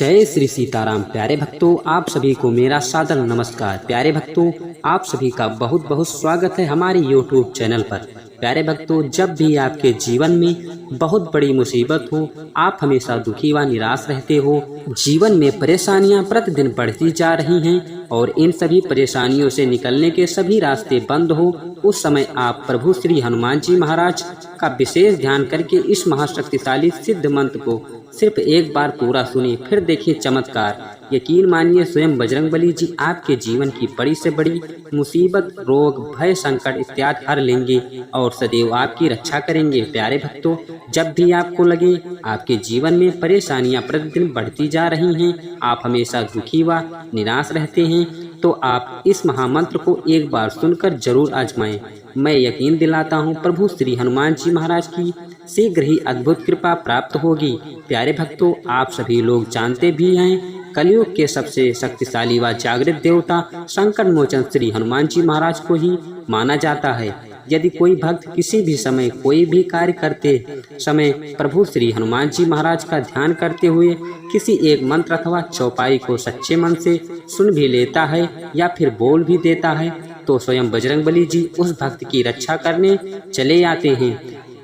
जय श्री सीताराम। प्यारे भक्तों, आप सभी को मेरा सादर नमस्कार। प्यारे भक्तों, आप सभी का बहुत बहुत स्वागत है हमारे YouTube चैनल पर। प्यारे भक्तों, जब भी आपके जीवन में बहुत बड़ी मुसीबत हो, आप हमेशा दुखी व निराश रहते हो, जीवन में परेशानियां प्रतिदिन बढ़ती जा रही हैं और इन सभी परेशानियों से निकलने के सभी रास्ते बंद हो, उस समय आप प्रभु श्री हनुमान जी महाराज का विशेष ध्यान करके इस महाशक्तिशाली सिद्ध मंत्र को सिर्फ एक बार पूरा सुनिए, फिर देखिए चमत्कार। यकीन मानिए, स्वयं बजरंगबली जी आपके जीवन की बड़ी से बड़ी मुसीबत, रोग, भय, संकट इत्यादि हर लेंगे और सदैव आपकी रक्षा करेंगे। प्यारे भक्तों, जब भी आपको लगे आपके जीवन में परेशानियां प्रतिदिन बढ़ती जा रही हैं, आप हमेशा दुखी व निराश रहते हैं, तो आप इस महामंत्र को एक बार सुनकर जरूर आजमाएं। मैं यकीन दिलाता हूं, प्रभु श्री हनुमान जी महाराज की शीघ्र ही अद्भुत कृपा प्राप्त होगी। प्यारे भक्तों, आप सभी लोग जानते भी हैं, कलयुग के सबसे शक्तिशाली व जागृत देवता संकट मोचन श्री हनुमान जी महाराज को ही माना जाता है। यदि कोई भक्त किसी भी समय कोई भी कार्य करते समय प्रभु श्री हनुमान जी महाराज का ध्यान करते हुए किसी एक मंत्र अथवा चौपाई को सच्चे मन से सुन भी लेता है या फिर बोल भी देता है, तो स्वयं बजरंगबली जी उस भक्त की रक्षा करने चले आते हैं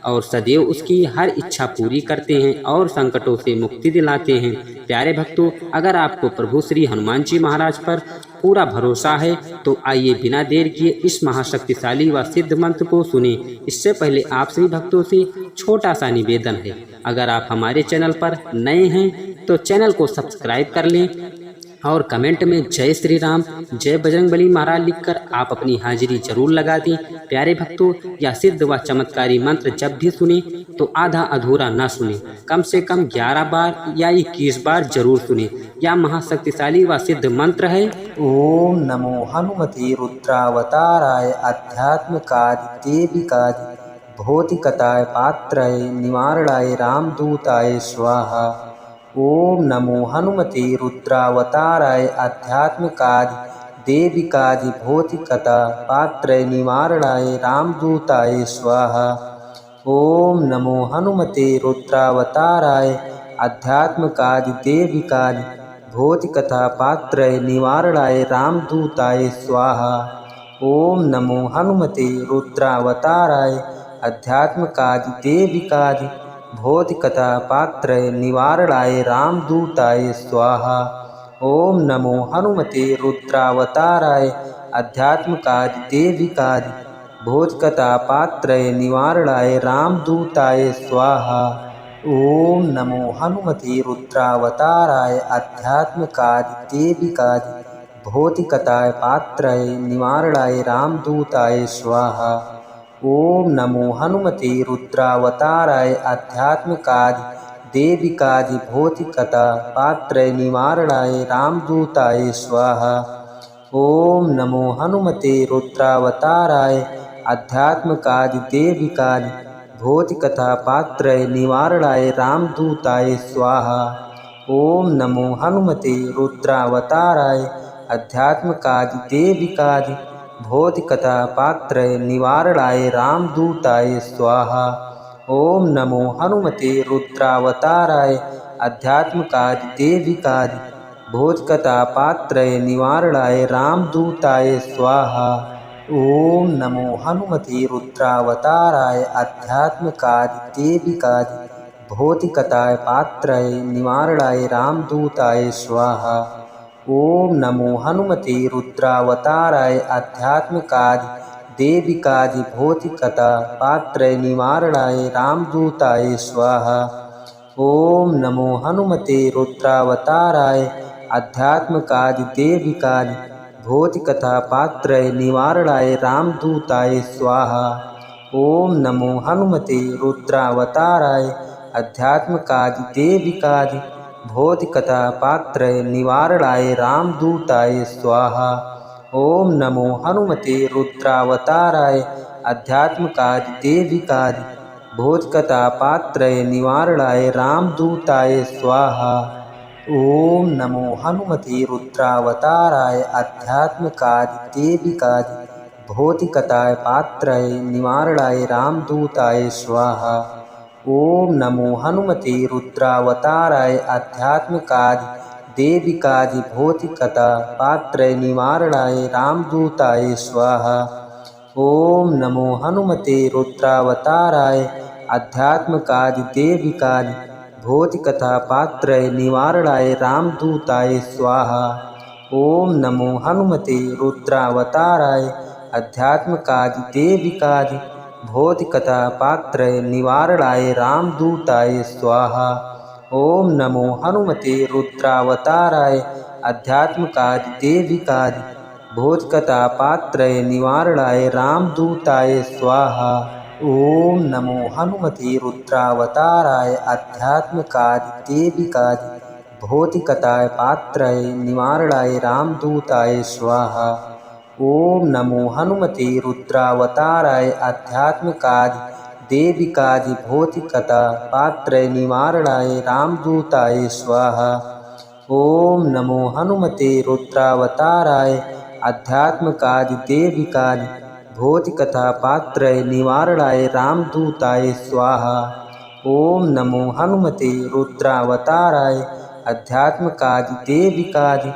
और सदैव उसकी हर इच्छा पूरी करते हैं और संकटों से मुक्ति दिलाते हैं। प्यारे भक्तों, अगर आपको प्रभु श्री हनुमान जी महाराज पर पूरा भरोसा है तो आइए बिना देर किए इस महाशक्तिशाली व सिद्ध मंत्र को सुने। इससे पहले आप सभी भक्तों से छोटा सा निवेदन है, अगर आप हमारे चैनल पर नए हैं तो चैनल को सब्सक्राइब कर लें और कमेंट में जय श्री राम, जय बजरंगबली महाराज लिखकर आप अपनी हाजिरी जरूर लगा दें। प्यारे भक्तों, यह सिद्ध व चमत्कारी मंत्र जब भी सुने तो आधा अधूरा न सुने, कम से कम 11 बार या 21 बार जरूर सुने। यह महाशक्तिशाली व सिद्ध मंत्र है। ओम नमो हनुमते रुद्रावताराय अध्यात्मकाय देविकाय भौतिकताय पात्राय निवारणाय रामदूताय स्वाहा। ओम नमो हनुमते रुद्रावताराय अध्यात्मकाय देविकाय भौतिकता पात्राय निवारणाय रामदूताय स्वाहा। ओम नमो हनुमते रुद्रावताराय अध्यात्मकाय देविकाय भौतिकथा पात्राय निवारणाय रामदूताय स्वाहा। ओम नमो हनुमते रुद्रावताराय अध्यात्मकाय देविकाय भौतिकथा पात्राय निवारणाय रामदूताय स्वाहा। ओम नमो हनुमते रुद्रावताराय अध्यात्मकाय देविकाय भौतिकथा पात्राय निवारणाय रामदूताय स्वाहा। ओम नमो हनुमते रुद्रावताराय अध्यात्मकाय देविकाय भौतिकताय पात्राय निवारणाय रामदूताय स्वाहा। ओम नमो हनुमते रुद्रावताराय अध्यात्मकाय देविकाय भौतिकता पात्राय निवारणाय रामदूताय स्वाहा। ओम नमो हनुमते रुद्रावताराय अध्यात्मकाय देविकाय भौतिकथा पात्राय निवारणाय रामदूताय स्वाहा। ओम नमो हनुमते रुद्रावताराय अध्यात्मकाय देविकाय भौतिकथा पात्राय निवारणाय रामदूताय स्वाहा। ओम नमो हनुमते रुद्रावताराय अध्यात्मकाय देविकाय भौतिकथा पात्राय निवारणाय रामदूताय स्वाहा। ओम नमो हनुमते रुद्रावताराय अध्यात्मकाय देविकाय भौतिकता पात्राय निवारणाय रामदूताय स्वाहा। ओम नमो हनुमते रुद्रावताराय अध्यात्मकाय देविकाय भौतिकता पात्राय निवारणाय रामदूताय स्वाहा। ओम नमो हनुमते रुद्रावताराय अध्यात्मकाय देविकाय भौतिकथा पात्राय निवारणाय रामदूताय स्वाहा। ओम नमो हनुमते रुद्रावताराय अध्यात्मकाय देविकाय भौतिकथा पात्राय निवारणाय रामदूताय स्वाहा। ओम नमो हनुमते रुद्रावताराय अध्यात्मकाय देविकाय भौतिकथा पात्राय निवारणाय रामदूताय स्वाहा। ओम नमो हनुमते रुद्रावताराय अध्यात्मकाय देविकाय भौतिकता पात्राय निवारणाय रामदूताय स्वाहा। ओम नमो हनुमते रुद्रावताराय आध्यात्मिकादि देविकादि भौतिकता पात्रय निवारणाय रामदूताय स्वाहा। ओम नमो हनुमते रुद्रावताराय आध्यात्मिकादि देविकादि भौतिकथा पात्रय निवारणाय रामदूताय स्वाहा। ओम नमो हनुमते रुद्रावताराय आध्यात्मिकादि देविकादि भौतिकथा पात्रय निवारणाय रामदूताय स्वाहा। ओम नमो हनुमते रुद्रावताराय आध्यात्मिकादि देविकादि भौतिकथा पात्रय निवारणाय रामदूताय स्वाहा। ओम नमो हनुमते रुद्रावताराय आध्यात्मिकादि देविकादि भौतिकथा पात्रय निवारणाय रामदूताय स्वाहा। ओम नमो हनुमते रुद्रावताराय आध्यात्मिकादि देविकादि भौतिकता पात्रय निवारणाय रामदूताय स्वाहा। ओम नमो हनुमते रुद्रावताराय आध्यात्मिकादि देविकादि भौतिकथा पात्रय निवारणाय रामदूताय स्वाहा। ओम नमो हनुमते रुद्रावताराय आध्यात्मिकादि देविकादि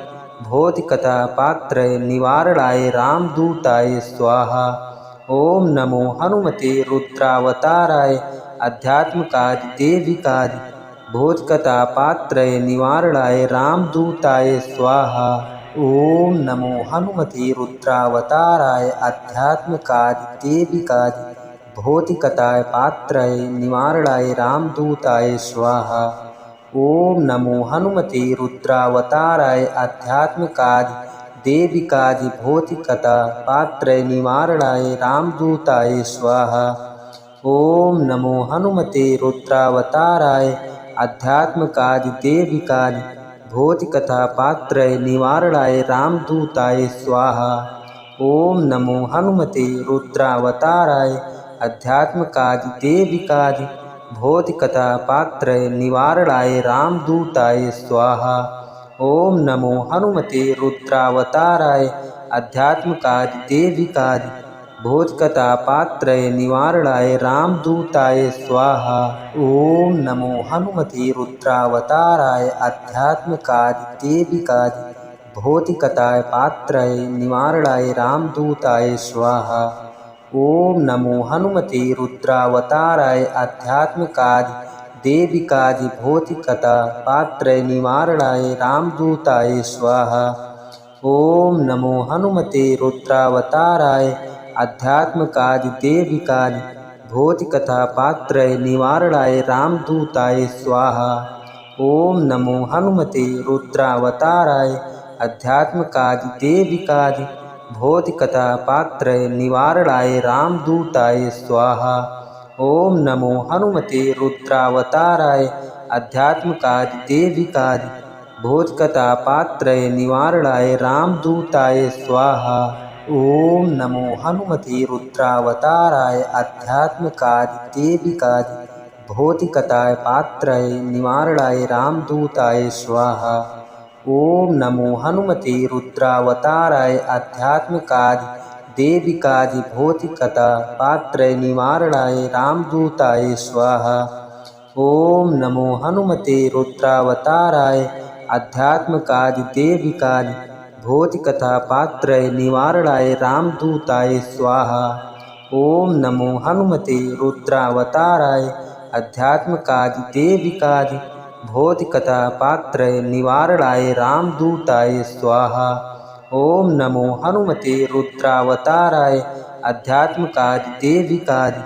भौतिकथा पात्रय निवारणाय रामदूताय स्वाहा। ओम नमो हनुमते रुद्रावताराय आध्यात्मिकादि देविकादि भौतिकथा पात्रय निवारणाय रामदूताय स्वाहा। ओम नमो हनुमते रुद्रावताराय आध्यात्मिकादि देविकादि भौतिकथा पात्रय निवारणाय रामदूताय स्वाहा। ओम नमो हनुमते रुद्रावताराय आध्यात्मिकादि देविकादि भौतिकथा पात्रय निवारणाय रामदूताय स्वाहा। ओम नमो हनुमते रुद्रावताराय आध्यात्मिकादि देविकादि भौतिकथा पात्रय निवारणाय रामदूताय स्वाहा। ओम नमो हनुमते रुद्रावताराय आध्यात्मिकादि देविकादि भौतिकथा पात्रय निवारणाय रामदूताय स्वाहा। ओम नमो हनुमते रुद्रावताराय आध्यात्मिकादि देविकादि भौतिकथा पात्रय निवारणाय रामदूताय स्वाहा। ओम नमो हनुमते रुद्रावताराय आध्यात्मिकादि देविकादि भौतिकथा पात्रय निवारणाय रामदूताय स्वाहा। ओम नमो हनुमते रुद्रावताराय आध्यात्मिकादि देविकादि भौतिकथा पात्रय निवारणाय रामदूताय स्वाहा। ओम नमो हनुमते रुद्रावताराय आध्यात्मिकादि देविकादि भौतिकथा पात्रय निवारणाय रामदूताय स्वाहा। ओम नमो हनुमते रुद्रावताराय आध्यात्मिकादि देविकादि भौतिकथा पात्रय निवारणाय रामदूताय स्वाहा। ओम नमो हनुमते रुद्रावताराय आध्यात्मिकादि देविकादि भौतिकथा पात्रय निवारणाय रामदूताय स्वाहा। ओम नमो हनुमते रुद्रावताराय आध्यात्मिकादि देविकादि भौतिकथा पात्रय निवारणाय रामदूताय स्वाहा। ओम नमो हनुमते रुद्रावताराय आध्यात्मिकादि देविकादि भौतिकथा पात्रय निवारणाय रामदूताय स्वाहा। ओम नमो हनुमते रुद्रावताराय आध्यात्मिकादि देविकादि भौतिकथा पात्रय निवारणाय रामदूताय स्वाहा। ओम नमो हनुमते रुद्रावताराय आध्यात्मिकादि देविकादि भौतिकथा पात्रय निवारणाय रामदूताय स्वाहा। ओम नमो हनुमते रुद्रावताराय आध्यात्मिकादि देविकादि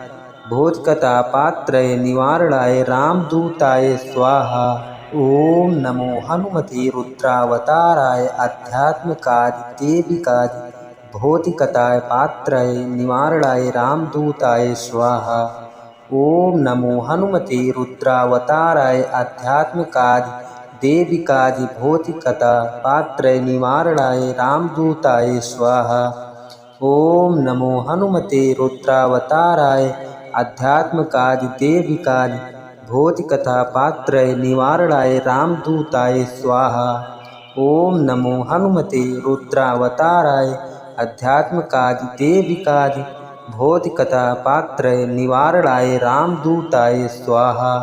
भौतिकथा पात्रय निवारणाय रामदूताय स्वाहा। ओम नमो हनुमते रुद्रावताराय आध्यात्मिकादि देविकादि भौतिकथा पात्रय निवारणाय रामदूताय स्वाहा। ओम नमो हनुमते रुद्रावताराय आध्यात्मिकादि देविकादि भौतिकथा पात्रय निवारणाय रामदूताय स्वाहा। ओम नमो हनुमते रुद्रावताराय आध्यात्मिकादि देविकादि भौतिकथा पात्रय निवारणाय रामदूताय स्वाहा। ओम नमो हनुमते रुद्रावताराय आध्यात्मिकादि देविकादि भौतिकथा पात्रय निवारणाय रामदूताय स्वाहा।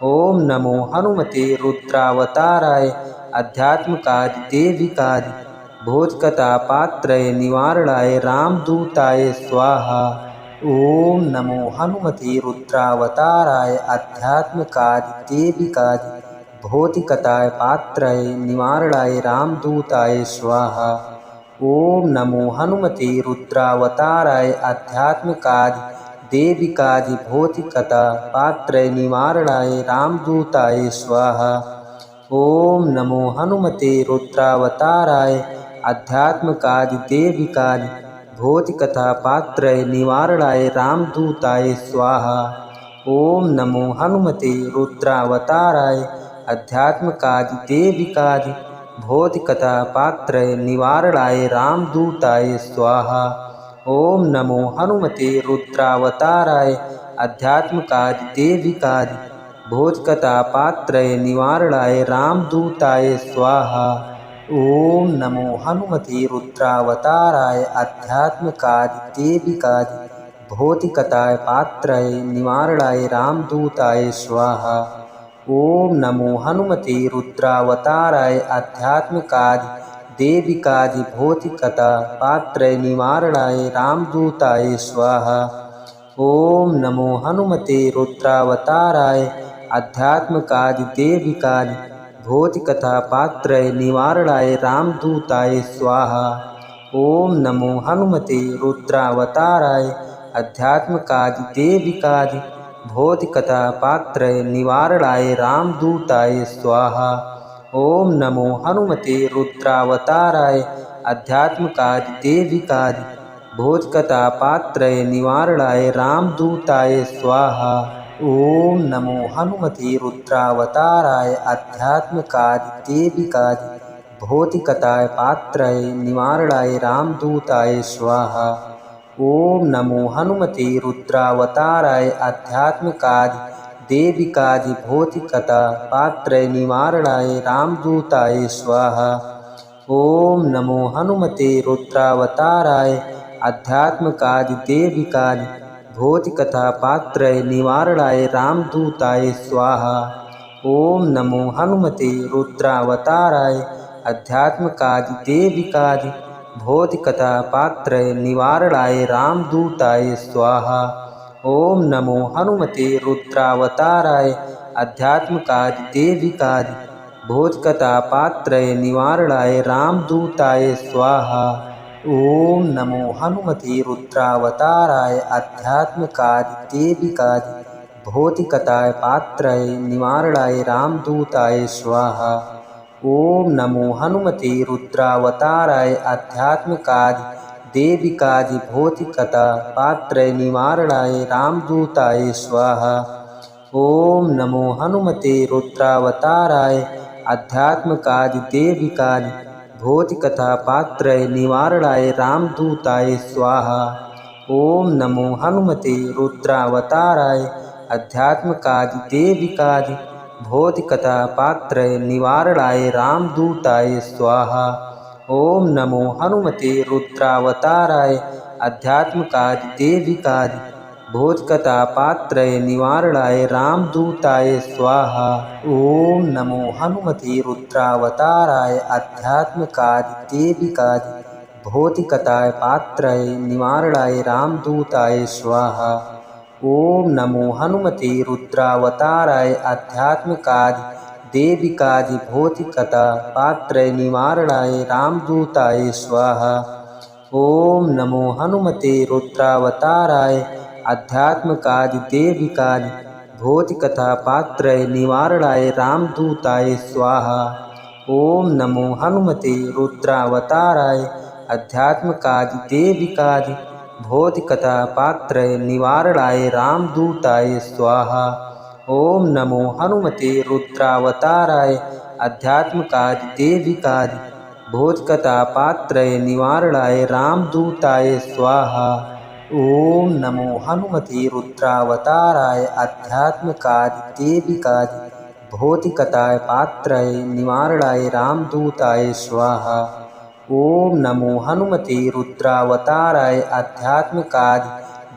ओम नमो हनुमते रुद्रावताराय अध्यात्मकादि देविकादि भौतिकथा पात्रय निवारणाय रामदूताय स्वाहा। ओम नमो हनुमते रुद्रावताराय अध्यात्मकादि देविकादि भौतिकताय पात्रय निवारणाय रामदूताय स्वाहा। ओम नमो हनुमते रुद्रावताराय अध्यात्मकादि देविकादि भौतिकता पात्रय निवारणाय रामदूताय स्वाहा। ओम नमो हनुमते रुद्रावताराय अध्यात्मकादि देविकादि भौतिकथा पात्रय निवारणाय रामदूताय स्वाहा। ओम नमो हनुमते रुद्रावताराय अध्यात्मकादि देविकादि भौतिकथा पात्रय निवारणाय रामदूताय स्वाहा। ओम नमो हनुमते रुद्रावताराय अध्यात्मकादि देविकादि भौतिकथा पात्रय निवारणाय रामदूताय स्वाहा। ओम नमो हनुमते रुद्रावताराय अध्यात्मकादि देविकादि भौतिकथा पात्रय निवारणाय रामदूताय स्वाहा। ओम नमो हनुमते रुद्रावताराय अध्यात्मकादि देविकादि भौतिकता पात्रय निवारणाय रामदूताय स्वाहा। ओम नमो हनुमते रुद्रावताराय अध्यात्मकादि देविकादि भौतिकथा पात्रय निवारणाय रामदूताय स्वाहा। ओम नमो हनुमते रुद्रावताराय अध्यात्मकादि देविकादि भौतिकथा पात्रय निवारणाय रामदूताय स्वाहा। ओम नमो हनुमते रुद्रावताराय अध्यात्मकादि देविकादि भौतिकथा पात्रय निवारणाय रामदूताय स्वाहा। ओम नमो हनुमते रुद्रावताराय अध्यात्मकादि देविकादि भौतिकथा पात्रय निवारणाय रामदूताय स्वाहा। ओम नमो हनुमते रुद्रावताराय अध्यात्मकादि देविकादि भौतिकथा पात्रय निवारणाय रामदूताय स्वाहा। ओम नमो हनुमते रुद्रावताराय अध्यात्मकादि देविकादि भौतिकथा पात्रय निवारणाय रामदूताय स्वाहा। ओम नमो हनुमते रुद्रावताराय अध्यात्मकादि देविकादि भौतिकथा पात्रय निवारणाय रामदूताय स्वाहा। ओम नमो हनुमते रुद्रावताराय अध्यात्मकादि देविकादि भौतिकथा पात्रय निवारणाय रामदूताय स्वाहा। ओम नमो हनुमते रुद्रावताराय अध्यात्मकादि देविकादि भौतिकथा पात्रय निवारणाय रामदूताय स्वाहा। ओम नमो हनुमते रुद्रावताराय अध्यात्मकादि देविकादि भौतिकथा पात्रय निवारणाय रामदूताय स्वाहा। ओम नमो हनुमते रुद्रावताराय अध्यात्मकादि देविकादि भौतिकथा पात्रय निवारणाय रामदूताय स्वाहा। ओम नमो हनुमते रुद्रावताराय अध्यात्मकादि देविकादि भौतिकथा पात्रय निवारणाय रामदूताय स्वाहा। ओम नमो हनुमते रुद्रावताराय अध्यात्मकादि देविकादि भौतिकथा पात्रय निवारणाय रामदूताय स्वाहा। ओम नमो हनुमते रुद्रावताराय अध्यात्मकादि देविकादि भौतिकथा पात्रय निवारणाय रामदूताय स्वाहा। ओम नमो हनुमते रुद्रावताराय अध्यात्मकादि देविकादि भौतिकथा पात्रय निवारणाय रामदूताय स्वाहा। ओम नमो हनुमते रुद्रावताराय अध्यात्मकादि देविकादि भौतिकथा पात्रय निवारणाय रामदूताय स्वाहा। ओम नमो हनुमते रुद्रावताराय अध्यात्मकादि देविकादि भौतिकथा पात्रय निवारणाय रामदूताय स्वाहा। ओम नमो हनुमते रुद्रावताराय अध्यात्मकादि देविकादि भौतिकथा पात्रय निवारणाय रामदूताय स्वाहा। ओम नमो हनुमते रुद्रावताराय अध्यात्मकादि देविकादि भौतिकथा पात्रय निवारणाय रामदूताय स्वाहा। ओम नमो हनुमते रुद्रावताराय अध्यात्मकादि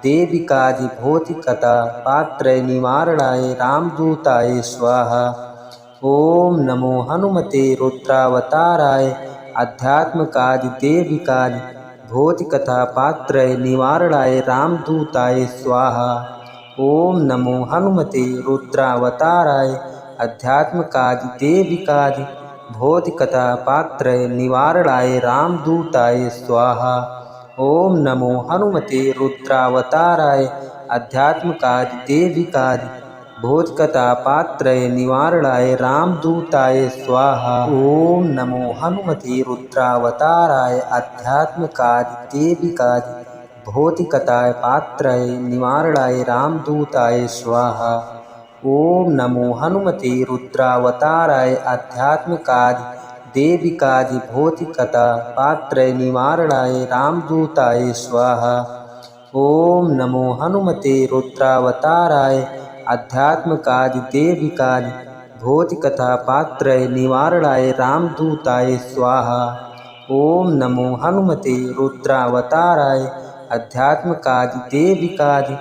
देविकादिभौतिकता पात्रय निवारणाय रामदूताय स्वाहा। ओम नमो हनुमते रुद्रावताराय अध्यात्मकादि देविकादि भौतिकथा पात्रय निवारणाय रामदूताय स्वाहा। ओम नमो हनुमते रुद्रावताराय अध्यात्मकादि देविकादि भौतिकथा पात्रय निवारणाय रामदूताय स्वाहा। ओम नमो हनुमते रुद्रावताराय अध्यात्मकादि देविकादि भौतिकता पात्रय निवारणाय रामदूताय स्वाहा। ओम नमो हनुमते रुद्रावताराय अध्यात्मकादि देविकादि भौतिकता पात्रय निवारणाय रामदूताय स्वाहा। ओम नमो हनुमते रुद्रावताराय अध्यात्मकादि देविकादि भौतिकता पात्रय निवारणाय रामदूताय स्वाहा। ओम नमो हनुमते रुद्रावताराय अध्यात्मकादि देविकादि भौतिकथा पात्रय निवारणाय रामदूताय स्वाहा। ओम नमो हनुमते रुद्रावताराय अध्यात्मकादि देविकादि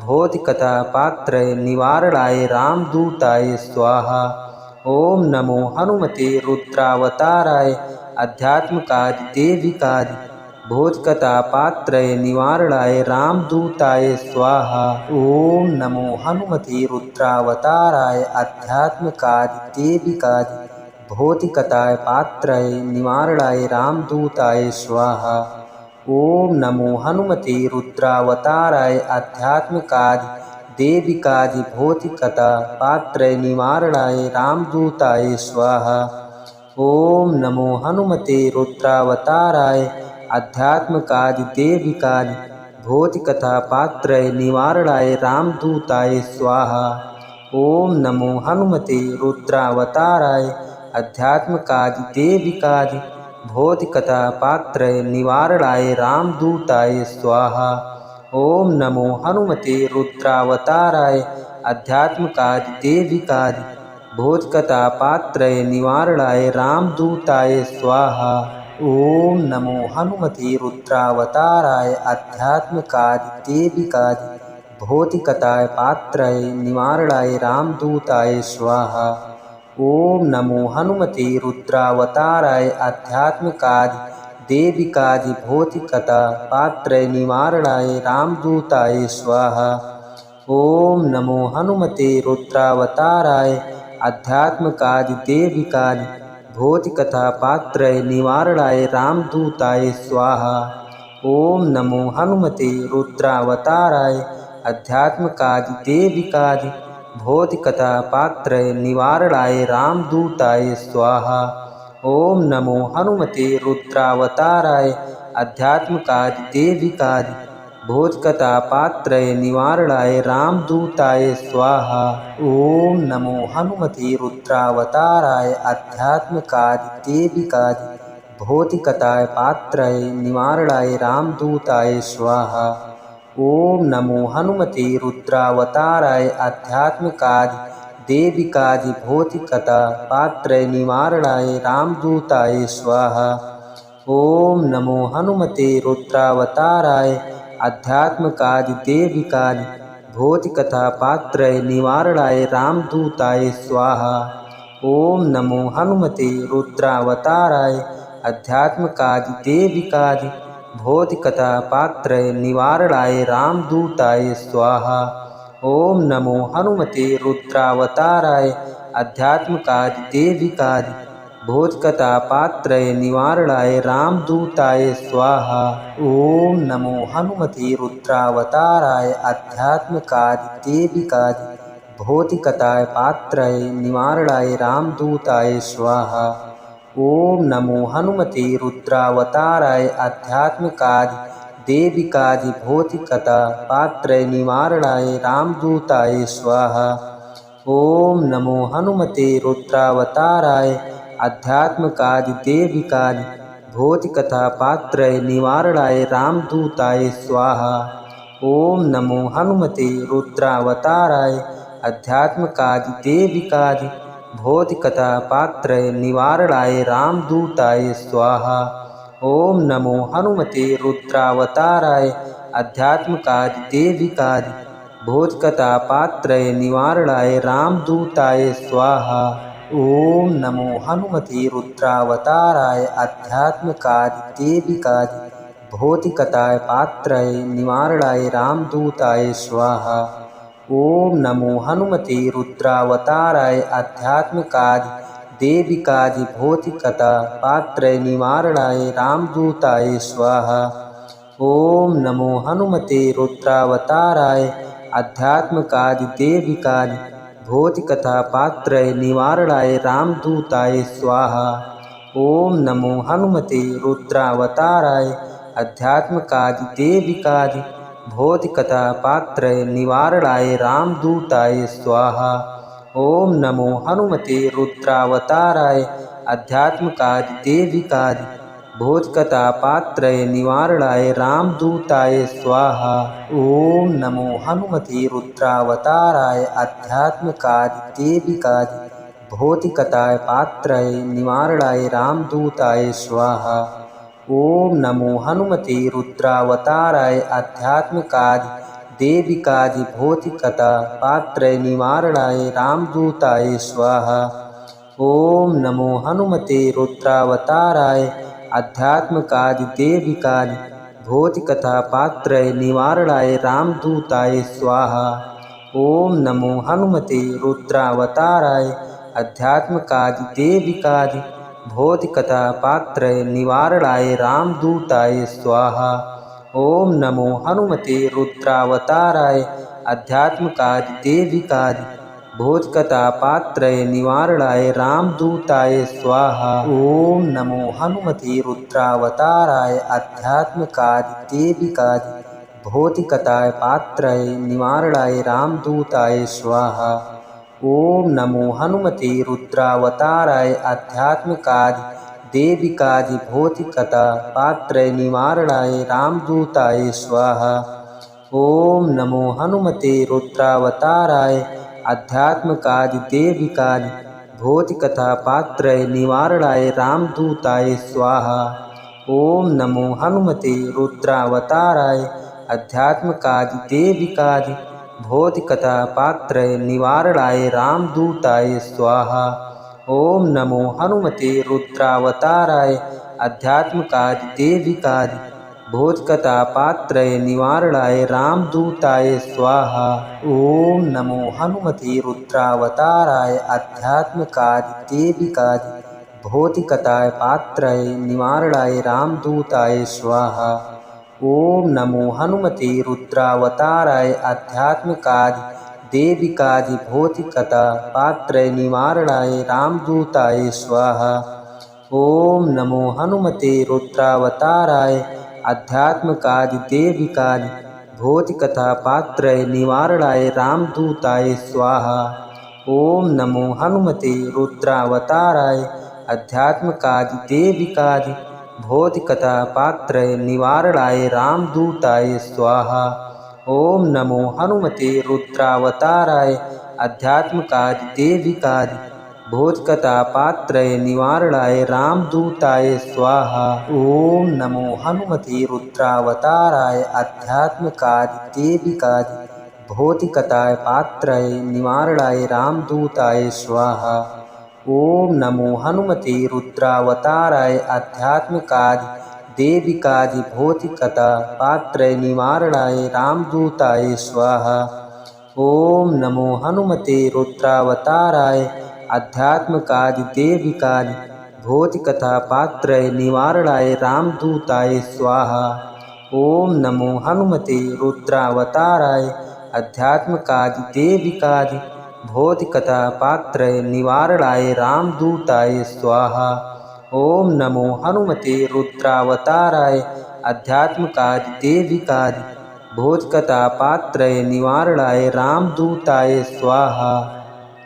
भौतिकथा पात्रय निवारणाय रामदूताय स्वाहा। ओम नमो हनुमते रुद्रावताराय अध्यात्मकादि देविकादि भौतिकता पात्रय निवारणाय रामदूताय स्वाहा। ओम नमो हनुमते रुद्रावताराय अध्यात्मकादि देविकादि भौतिकता पात्रय निवारणाय रामदूताय स्वाहा। ओम नमो हनुमते रुद्रावताराय अध्यात्मकादि देविकादि भौतिकता पात्रय निवारणाय रामदूताय स्वाहा। ओम नमो हनुमते रुद्रावताराय अध्यात्मकादि देविकादि भौतिकथा पात्रय निवारणाय रामदूताय स्वाहा। ओम नमो हनुमते रुद्रावताराय अध्यात्मकादि देविकादि भौतिकथा पात्रय निवारणाय रामदूताय स्वाहा। ओम नमो हनुमते रुद्रावताराय अध्यात्मकादि देविकादि भौतिकता पात्रय निवारणाय रामदूताय स्वाहा। ओम नमो हनुमते रुद्रावताराय अध्यात्मकादि देविकादि भौतिकता पात्रय निवारणाय रामदूताय स्वाहा। ओम नमो हनुमते रुद्रावताराय अध्यात्मकादि देविकादि भौतिकता पात्रय निवारणाय रामदूताय स्वाहा। ओम नमो हनुमते रुद्रावताराय अध्यात्मकादि देविकादि भौतिकथा पात्रय निवारणाय रामदूताय स्वाहा। ओम नमो हनुमते रुद्रावताराय अध्यात्मकादि देविकादि भौतिकथा पात्रय निवारणाय रामदूताय स्वाहा। ओम नमो हनुमते रुद्रावताराय अध्यात्मकादि देविकादि भौतिकता पात्रय निवारणाय रामदूताय स्वाहा। ओम नमो हनुमते रुद्रावताराय अध्यात्मकादि देविकादि भौतिकता पात्रय निवारणाय रामदूताय स्वाहा। ओम नमो हनुमते रुद्रावताराय अध्यात्मकादि देविकादि भौतिकता पात्रय निवारणाय रामदूताय स्वाहा। ओम नमो हनुमते रुद्रावताराय अध्यात्मकादि देविकादि भौतिकथा पात्रय निवारणाय रामदूताय स्वाहा। ओम नमो हनुमते रुद्रावताराय अध्यात्मकादि देविकादि भौतिकथा पात्रय निवारणाय रामदूताय स्वाहा। ओम नमो हनुमते रुद्रावताराय अध्यात्मकादि देविकादि भौतिकता पात्रय निवारणाय रामदूताय स्वाहा। ओम नमो हनुमते रुद्रावताराय अध्यात्मकादि देविकादि भौतिकता पात्रय निवारणाय रामदूताय स्वाहा। ओम नमो हनुमते रुद्रावताराय अध्यात्मकादि देविकादि भौतिकता पात्रय निवारणाय रामदूताय स्वाहा। ओम नमो हनुमते रुद्रावताराय अध्यात्मकादि देविकादि भौतिकथा पात्रय निवारणाय रामदूताय स्वाहा। ओम नमो हनुमते रुद्रावताराय अध्यात्मकादि देविकादि भौतिकथा पात्रय निवारणाय रामदूताय स्वाहा। ओम नमो हनुमते रुद्रावताराय अध्यात्मकादि देविकादि भोजकथा पात्रय निवारणाय रामदूताय स्वाहा। ओम नमो हनुमते रुद्रावताराय अध्यात्मकादि देविकादि भौतिकताय पात्रय निवारणाय रामदूताय स्वाहा। ओम नमो हनुमते रुद्रावताराय अध्यात्मकादि देविकादि भौतिकता पात्रय निवारणाय रामदूताय स्वाहा। ओम नमो हनुमते रुद्रावताराय अध्यात्मकादि देविकादि भौतिकथा पात्रय निवारणाय रामदूताय स्वाहा। ओम नमो हनुमते रुद्रावताराय अध्यात्मकादि देविकादि भौतिकथा पात्रय निवारणाय रामदूताय स्वाहा। ओम नमो हनुमते रुद्रावताराय अध्यात्मकादि देविकादि भौतिकथा पात्रय निवारणाय रामदूताय स्वाहा। ओम नमो हनुमते रुद्रावताराय अध्यात्मकादि देविकादि भौतिकता पात्रय निवारणाय रामदूताय स्वाहा। ओम नमो हनुमते रुद्रावताराय अध्यात्मकादि देविकादि भौतिकता पात्रय निवारणाय रामदूताय स्वाहा। ओम नमो हनुमते रुद्रावताराय अध्यात्मकादि देविकादि भौतिकथा पात्रय निवारणाय रामदूताय स्वाहा। ओम नमो हनुमते रुद्रावताराय अध्यात्मकादि देविकादि भौतिकथा पात्रय निवारणाय रामदूताय स्वाहा। ओम नमो हनुमते रुद्रावताराय अध्यात्मकादि देविकादि भौतिकथा पात्रय निवारणाय रामदूताय स्वाहा। ओम नमो हनुमते रुद्रावताराय अध्यात्मकादि देविकादि भौतिकता पात्रय निवारणाय रामदूताय स्वाहा। ओम नमो हनुमते रुद्रावताराय अध्यात्मकादि देविकादि भौतिकता पात्रय निवारणाय रामदूताय स्वाहा। ओम नमो हनुमते रुद्रावताराय अध्यात्मकादि देविकादि भौतिकथा पात्रय निवारणाय रामदूताय स्वाहा। ओम नमो हनुमते रुद्रावताराय अध्यात्मकादि देविकादि भौतिकथा पात्रय निवारणाय रामदूताय स्वाहा। ओम नमो हनुमते रुद्रावताराय अध्यात्मकादि देविकादि भौतिकथा पात्रय निवारणाय रामदूताय स्वाहा। ओम नमो हनुमते रुद्रावताराय अध्यात्मकादि देविकादि भौतिकता पात्रय निवारणाय रामदूताय स्वाहा। ओम नमो हनुमते रुद्रावताराय अध्यात्मकादि देविकादि भौतिकता पात्रय निवारणाय रामदूताय स्वाहा। ओम नमो हनुमते रुद्रावताराय अध्यात्मकादि देविकादि भौतिकथा पात्रय निवारणाय रामदूताय स्वाहा। ओम नमो हनुमते रुद्रावताराय अध्यात्मकादि देविकादि भौतिकथा पात्रय निवारणाय रामदूताय स्वाहा। ओम नमो हनुमते रुद्रावताराय अध्यात्मकादि देविकादि भौतिकथा पात्रय निवारणाय रामदूताय स्वाहा। ओम नमो हनुमते रुद्रावताराय अध्यात्मकादि देविकादि भौतिकता पात्रय निवारणाय रामदूताय स्वाहा। ओम नमो हनुमते रुद्रावताराय अध्यात्मकादि देविकादि भौतिकता पात्रय निवारणाय रामदूताय स्वाहा। ओम नमो हनुमते रुद्रावताराय अध्यात्मकादि देविकादि भौतिकथा पात्रय निवारणाय रामदूताय स्वाहा। ओम नमो हनुमते रुद्रावताराय अध्यात्मकादि देविकादि भौतिकथा पात्रय निवारणाय रामदूताय स्वाहा। ओम नमो हनुमते रुद्रावताराय अध्यात्मकादि देविकादि भौतिकथा पात्रय निवारणाय रामदूताय स्वाहा।